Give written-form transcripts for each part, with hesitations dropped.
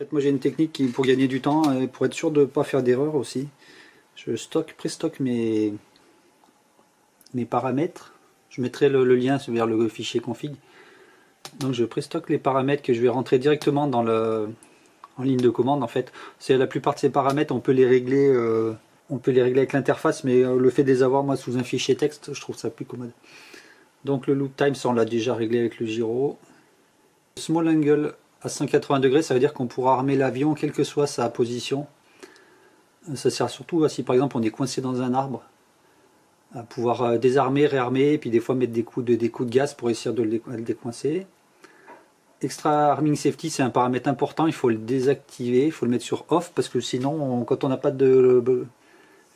fait, moi j'ai une technique pour gagner du temps et pour être sûr de ne pas faire d'erreur aussi. Je pré-stocke mes paramètres. Je mettrai le lien vers le fichier config. Donc je pré-stocke les paramètres que je vais rentrer directement en ligne de commande. En fait, c'est la plupart de ces paramètres, on peut les régler avec l'interface, mais le fait de les avoir moi sous un fichier texte, je trouve ça plus commode. Donc le loop time, ça on l'a déjà réglé avec le gyro. Small angle à 180 degrés, ça veut dire qu'on pourra armer l'avion quelle que soit sa position. Ça sert surtout si par exemple on est coincé dans un arbre, à pouvoir désarmer, réarmer, et puis des fois mettre des coups de gaz pour essayer de le décoincer. Extra arming safety, c'est un paramètre important, il faut le désactiver, il faut le mettre sur off, parce que sinon, quand on n'a pas de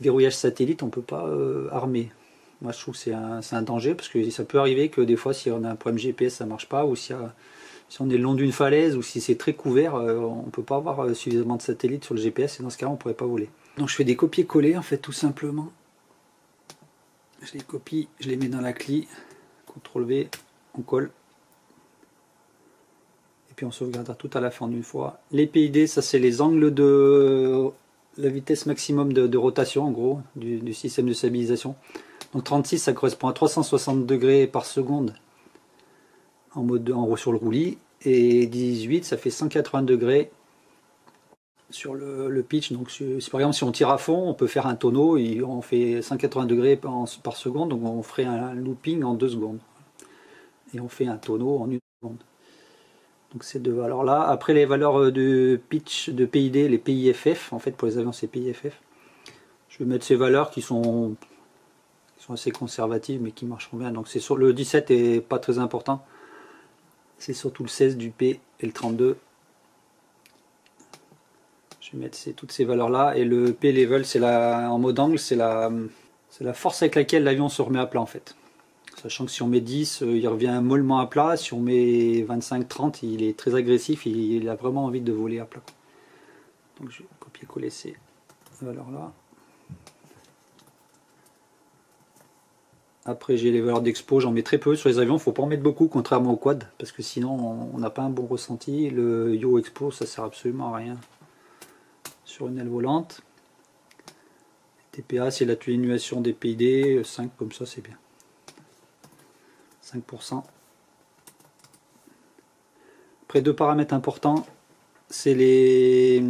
verrouillage satellite, on ne peut pas armer. Moi je trouve que c'est un danger, parce que ça peut arriver que des fois, si on a un problème GPS, ça ne marche pas, ou si on est le long d'une falaise, ou si c'est très couvert, on ne peut pas avoir suffisamment de satellites sur le GPS, et dans ce cas-là, on ne pourrait pas voler. Donc je fais des copier-coller, en fait, tout simplement. Je les copie, je les mets dans la clé, CTRL V, on colle. Et puis on sauvegardera tout à la fin d'une fois. Les PID, ça c'est les angles de la vitesse maximum de rotation, en gros, du système de stabilisation. Donc 36, ça correspond à 360 degrés par seconde sur le roulis. Et 18, ça fait 180 degrés sur le pitch. Donc par exemple, si on tire à fond, on peut faire un tonneau, et on fait 180 degrés par seconde, donc on ferait un looping en 2 secondes. Et on fait un tonneau en 1 seconde. Donc ces deux valeurs là. Après les valeurs de pitch, de PID, les PIFF, en fait pour les avions c'est PIFF. Je vais mettre ces valeurs qui sont assez conservatives mais qui marcheront bien. Donc c'est sur le 17 est pas très important. C'est surtout le 16 du P et le 32. Je vais mettre toutes ces valeurs là. Et le P level, c'est en mode angle, c'est la force avec laquelle l'avion se remet à plat en fait. Sachant que si on met 10, il revient mollement à plat. Si on met 25-30, il est très agressif. Il a vraiment envie de voler à plat. Donc je vais copier-coller ces valeurs-là. Après j'ai les valeurs d'expo, j'en mets très peu sur les avions. Il ne faut pas en mettre beaucoup, contrairement au quad. Parce que sinon on n'a pas un bon ressenti. Le yaw expo, ça sert absolument à rien sur une aile volante. TPA, c'est l'atténuation des PID. 5 comme ça, c'est bien. 5%. Après, deux paramètres importants, c'est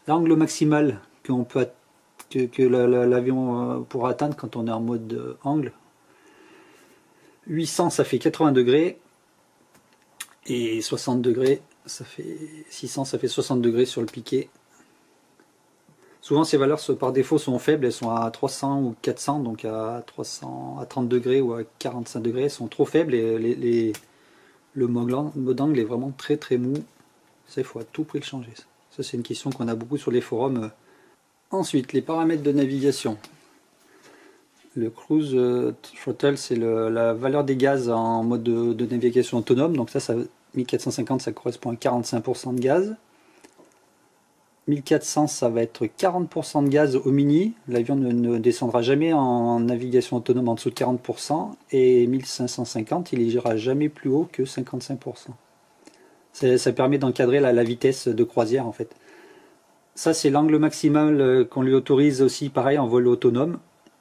l'angle maximal que l'avion pourra atteindre quand on est en mode angle. 800, ça fait 80 degrés, et 60 degrés, ça fait 600, ça fait 60 degrés sur le piqué. Souvent ces valeurs par défaut sont faibles, elles sont à 300 ou 400, donc à 30 degrés ou à 45 degrés, elles sont trop faibles, et le mode angle est vraiment très très mou. Ça, il faut à tout prix le changer. Ça c'est une question qu'on a beaucoup sur les forums. Ensuite, les paramètres de navigation. Le cruise throttle, c'est la valeur des gaz en mode de navigation autonome, donc ça 1450, ça correspond à 45% de gaz. 1400, ça va être 40% de gaz au mini. L'avion ne descendra jamais en navigation autonome en dessous de 40%. Et 1550, il n'ira jamais plus haut que 55%. Ça permet d'encadrer la vitesse de croisière en fait. Ça c'est l'angle maximal qu'on lui autorise aussi, pareil, en vol autonome.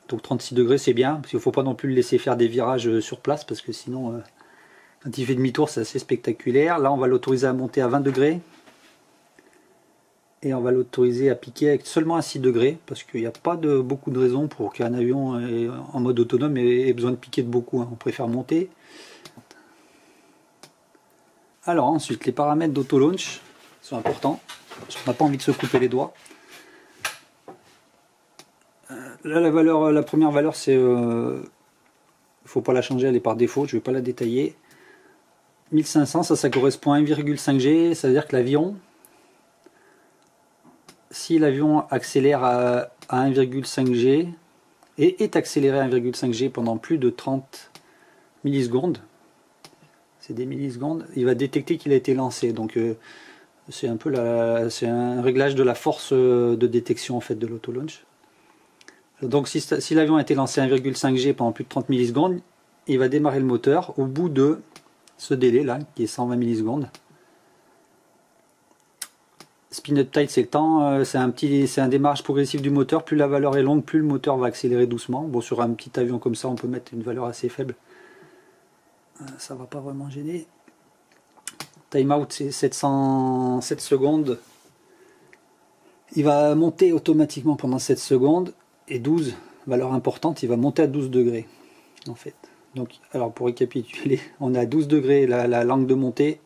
Donc 36 degrés c'est bien, parce qu'il ne faut pas non plus le laisser faire des virages sur place, parce que sinon, quand il fait demi-tour, c'est assez spectaculaire. Là on va l'autoriser à monter à 20 degrés. Et on va l'autoriser à piquer avec seulement à 6 degrés, parce qu'il n'y a pas beaucoup de raisons pour qu'un avion en mode autonome ait besoin de piquer de beaucoup. On préfère monter. Alors ensuite, les paramètres d'auto-launch sont importants, parce qu'on n'a pas envie de se couper les doigts. Là, la première valeur, c'est... il ne faut pas la changer, elle est par défaut, je ne vais pas la détailler. 1500, ça correspond à 1,5 G, ça veut dire que l'avion... Si l'avion accélère à 1,5 G et est accéléré à 1,5 G pendant plus de 30 millisecondes, c'est des millisecondes, il va détecter qu'il a été lancé. Donc c'est un réglage de la force de détection en fait de l'auto-launch. Donc si l'avion a été lancé à 1,5 G pendant plus de 30 millisecondes, il va démarrer le moteur au bout de ce délai là qui est 120 millisecondes. Speed up tide, c'est le temps, c'est un démarrage progressif du moteur. Plus la valeur est longue, plus le moteur va accélérer doucement. Bon, sur un petit avion comme ça, on peut mettre une valeur assez faible. Ça va pas vraiment gêner. Timeout, c'est 707 secondes. Il va monter automatiquement pendant 7 secondes. Et 12, valeur importante, il va monter à 12 degrés. En fait. Donc, alors pour récapituler, on a à 12 degrés la langue de montée.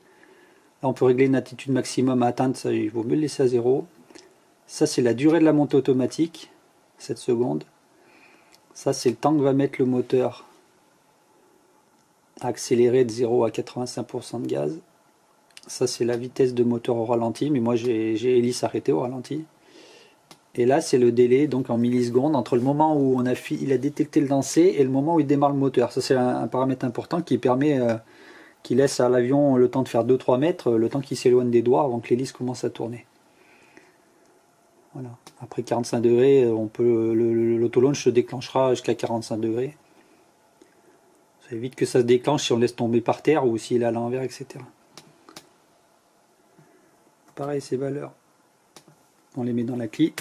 Là, on peut régler une altitude maximum à atteindre, ça il vaut mieux le laisser à 0. Ça, c'est la durée de la montée automatique, 7 secondes. Ça, c'est le temps que va mettre le moteur à accélérer de 0 à 85% de gaz. Ça, c'est la vitesse de moteur au ralenti, mais moi j'ai hélice arrêtée au ralenti. Et là, c'est le délai, donc en millisecondes, entre le moment où il a détecté le lancer et le moment où il démarre le moteur. Ça, c'est un paramètre important qui permet... qui laisse à l'avion le temps de faire 2-3 mètres, le temps qu'il s'éloigne des doigts avant que l'hélice commence à tourner. Voilà. Après 45 degrés, l'autolaunch se déclenchera jusqu'à 45 degrés. Ça évite que ça se déclenche si on laisse tomber par terre ou s'il est à l'envers, etc. Pareil, ces valeurs, on les met dans la clé.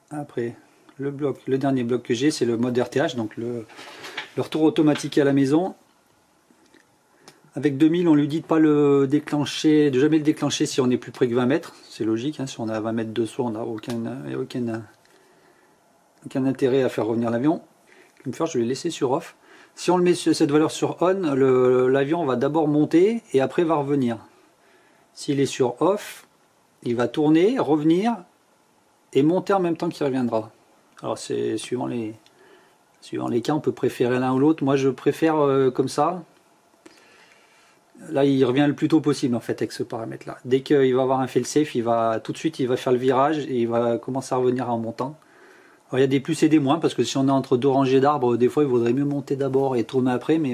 Après, le dernier bloc que j'ai, c'est le mode RTH, donc le retour automatique à la maison. Avec 2000, on lui dit de pas le déclencher, de jamais le déclencher si on est plus près que 20 mètres. C'est logique, hein, si on est à 20 mètres de saut, on n'a aucun intérêt à faire revenir l'avion. Je vais le laisser sur off. Si on le met cette valeur sur on, l'avion va d'abord monter et après va revenir. S'il est sur off, il va tourner, revenir et monter en même temps qu'il reviendra. Alors c'est suivant les cas, on peut préférer l'un ou l'autre. Moi je préfère comme ça. Là il revient le plus tôt possible en fait avec ce paramètre là. Dès qu'il va avoir un fail-safe, tout de suite il va faire le virage et il va commencer à revenir en montant. Alors il y a des plus et des moins parce que si on est entre deux rangées d'arbres, des fois il vaudrait mieux monter d'abord et tourner après, mais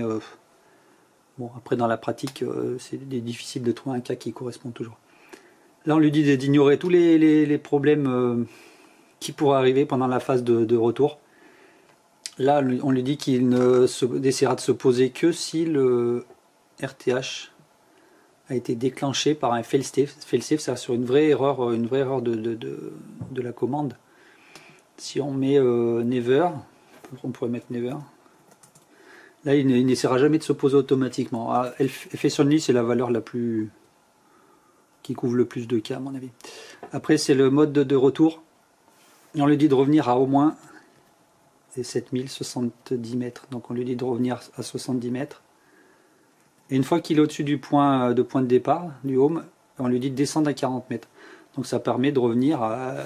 bon après dans la pratique c'est difficile de trouver un cas qui correspond toujours. Là on lui dit d'ignorer tous les problèmes qui pourraient arriver pendant la phase de retour. Là on lui dit qu'il essaiera de se poser que si le RTH a été déclenché par un fail-safe. Fail-safe, c'est sur une vraie erreur de la commande. Si on met never, on pourrait mettre never. Là, il n'essaiera jamais de se poser automatiquement. Ah, effet Sunny, c'est la valeur la plus qui couvre le plus de cas, à mon avis. Après, c'est le mode de retour. Et on lui dit de revenir à au moins 7070 mètres. Donc, on lui dit de revenir à 70 mètres. Et une fois qu'il est au-dessus du point de départ, du home, on lui dit de descendre à 40 mètres. Donc, ça permet de revenir à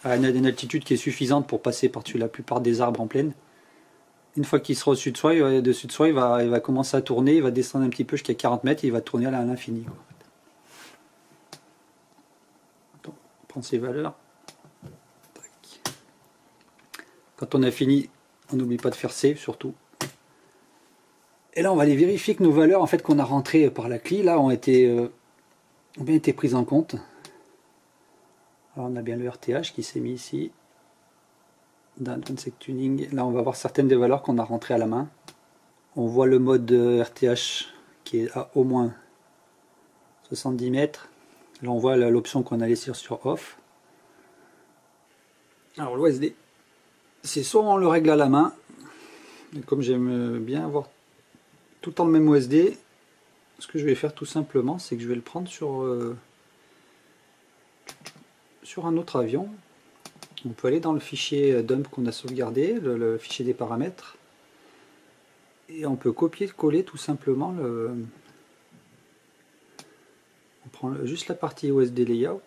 une altitude qui est suffisante pour passer par-dessus la plupart des arbres en plaine. Une fois qu'il sera au-dessus de soi, il va commencer à tourner, il va descendre un petit peu jusqu'à 40 mètres et il va tourner à l'infini. On prend ces valeurs. Tac. Quand on a fini, on n'oublie pas de faire save surtout. Et là, on va aller vérifier que nos valeurs en fait qu'on a rentrées par la clé là ont bien été prises en compte. Alors on a bien le RTH qui s'est mis ici. Dans Advanced Tuning, là on va voir certaines des valeurs qu'on a rentrées à la main. On voit le mode RTH qui est à au moins 70 mètres. Là on voit l'option qu'on a laissée sur off. Alors l'OSD, c'est soit on le règle à la main, et comme j'aime bien avoir tout le temps le même OSD, ce que je vais faire tout simplement, c'est que je vais le prendre sur un autre avion. On peut aller dans le fichier dump qu'on a sauvegardé, le fichier des paramètres, et on peut copier-coller tout simplement on prend juste la partie OSD layout,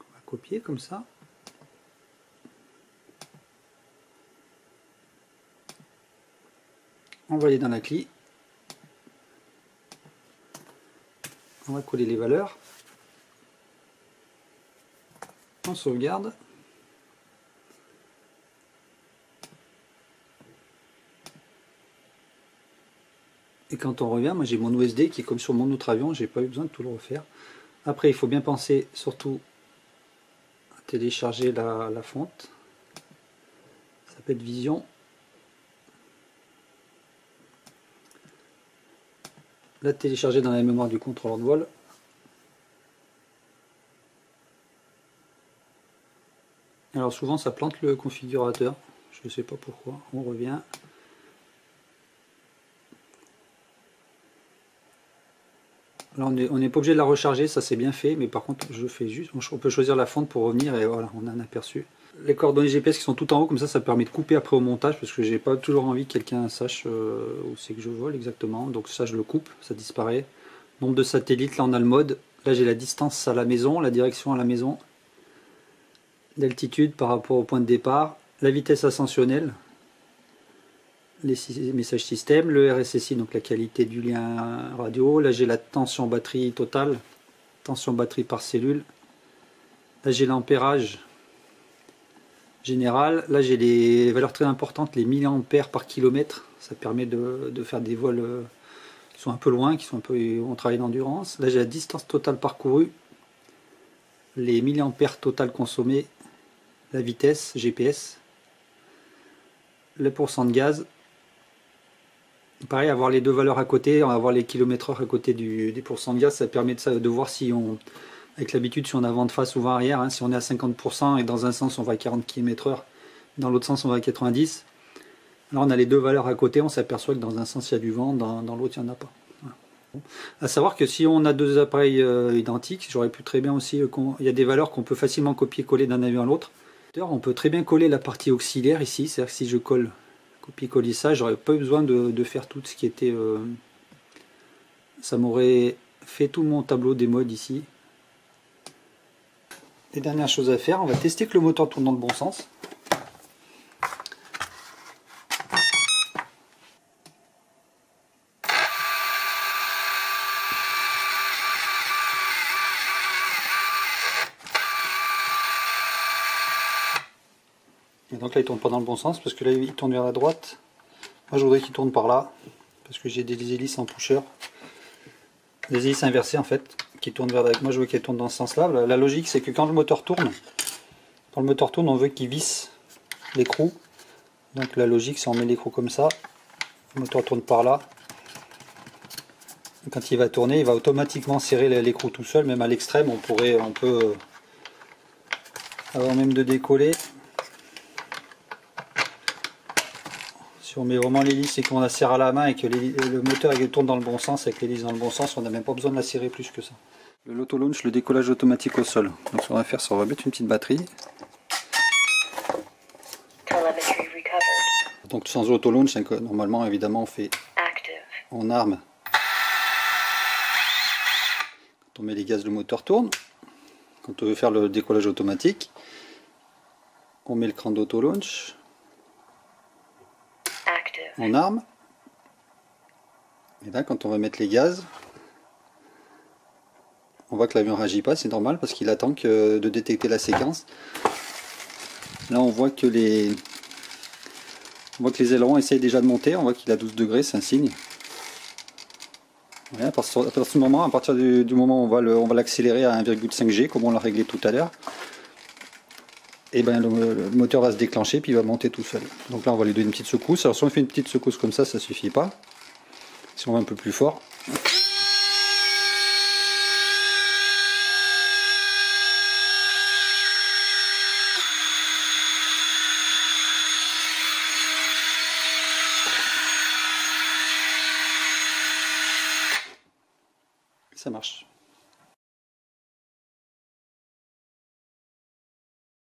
on va copier comme ça, envoyer dans la clé, on va coller les valeurs. On sauvegarde. Et quand on revient, moi j'ai mon OSD qui est comme sur mon autre avion, j'ai pas eu besoin de tout le refaire. Après il faut bien penser surtout à télécharger la fonte. Ça s'appelle Vision. la télécharger dans la mémoire du contrôleur de vol. Alors souvent ça plante le configurateur, je ne sais pas pourquoi, on revient. Là on n'est pas obligé de la recharger, ça c'est bien fait, mais par contre je fais juste, on peut choisir la fonte pour revenir et voilà, on a un aperçu. Les coordonnées GPS qui sont tout en haut, comme ça permet de couper après au montage, parce que j'ai pas toujours envie que quelqu'un sache où c'est que je vole exactement, donc ça je le coupe, ça disparaît. Nombre de satellites, là on a le mode, là j'ai la distance à la maison, la direction à la maison, l'altitude par rapport au point de départ, la vitesse ascensionnelle, les messages système, le RSSI, donc la qualité du lien radio, là j'ai la tension batterie totale, tension batterie par cellule, là j'ai l'ampérage général, là j'ai les valeurs très importantes, les milliampères par kilomètre, ça permet de faire des vols qui sont un peu loin, qui sont un peu, on travaille d'endurance. Là j'ai la distance totale parcourue, les milliampères total consommés, la vitesse GPS, le pourcent de gaz. Pareil, avoir les deux valeurs à côté, avoir les kilomètres/heure à côté des pourcents de gaz, ça permet de voir si on, avec l'habitude, si on a vent de face ou vent arrière, hein, si on est à 50% et dans un sens on va à 40 km/h, dans l'autre sens on va à 90. Alors on a les deux valeurs à côté, on s'aperçoit que dans un sens il y a du vent, dans l'autre il n'y en a pas. Voilà. À savoir que si on a deux appareils identiques, j'aurais pu très bien aussi, il y a des valeurs qu'on peut facilement copier-coller d'un avion à l'autre. On peut très bien coller la partie auxiliaire ici, c'est-à-dire que si je colle copier-coller ça, j'aurais pas eu besoin de faire tout ce qui était... ça m'aurait fait tout mon tableau des modes ici. Les dernières choses à faire, on va tester que le moteur tourne dans le bon sens. Et donc là il tourne pas dans le bon sens parce que là il tourne vers la droite. Moi je voudrais qu'il tourne par là parce que j'ai des hélices en pusher. Des hélices inversées en fait qui tournent vers la droite. Moi je veux qu'elles tournent dans ce sens là. La logique c'est que quand le moteur tourne, on veut qu'il visse l'écrou. Donc la logique c'est on met l'écrou comme ça, le moteur tourne par là. Quand il va tourner, il va automatiquement serrer l'écrou tout seul, même à l'extrême on peut avant même de décoller. Si on met vraiment l'hélice et qu'on la serre à la main et que le moteur tourne dans le bon sens, avec l'hélice dans le bon sens, on n'a même pas besoin de la serrer plus que ça. Le Loto Launch, le décollage automatique au sol. Donc ce qu'on va faire, c'est on va mettre une petite batterie. Donc sans Auto Launch, normalement évidemment on fait en arme. Quand on met les gaz, le moteur tourne. Quand on veut faire le décollage automatique, on met le cran d'Auto Launch en arme. Et là quand on va mettre les gaz, on voit que l'avion ne réagit pas, c'est normal parce qu'il attend de détecter la séquence. Là on voit que les ailerons essayent déjà de monter, on voit qu'il a 12 degrés, c'est un signe. Ouais, à partir du moment où on va l'accélérer à 1,5 G comme on l'a réglé tout à l'heure, et ben le moteur va se déclencher puis il va monter tout seul. Donc là on va lui donner une petite secousse. Alors si on fait une petite secousse comme ça suffit pas. Si on va un peu plus fort. Ça marche.